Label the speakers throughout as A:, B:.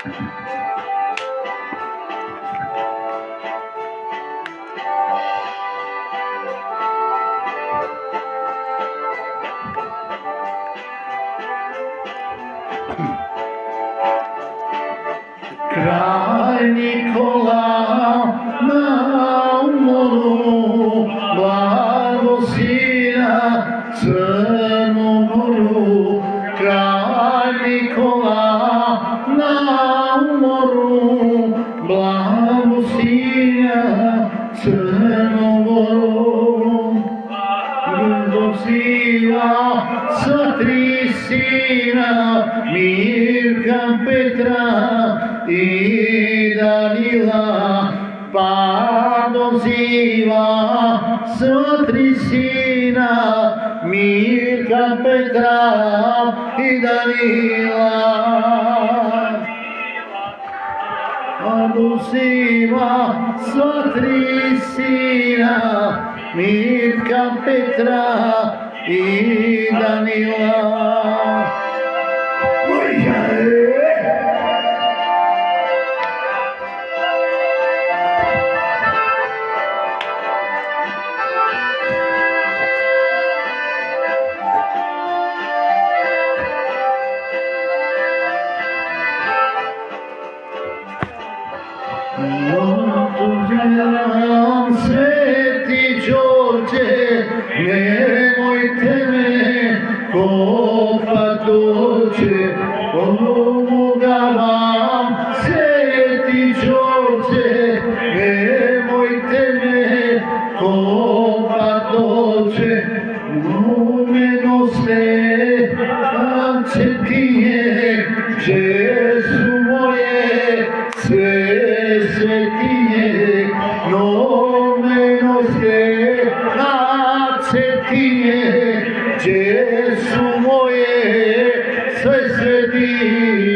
A: Kralj Nikola na umoru, blagosi na Crnu Goru. Kralj Nikola na umoru, blagosi na Crnu Goru. Dosiva sa tri sina, Mirka, Petra i Danila, pa doziva sva tri sina, Mirka, Petra i Danila. Pa doziva sva tri sina, Mirka, Petra i Danila. Sveti Đorđe, nemojte me kopat dođe, pomoga vam. Sveti Đorđe, nemojte me kopat dođe, umeno ste svetinje, gdje su moje sve svetinje, no meno ste na svetinje, gdje su moje sve svetinje.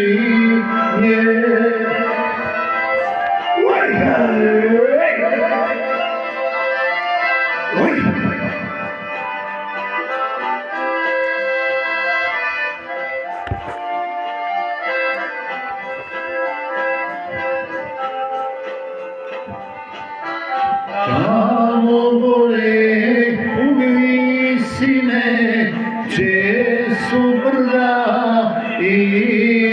A: Tamo gore u visine, gdje su brda i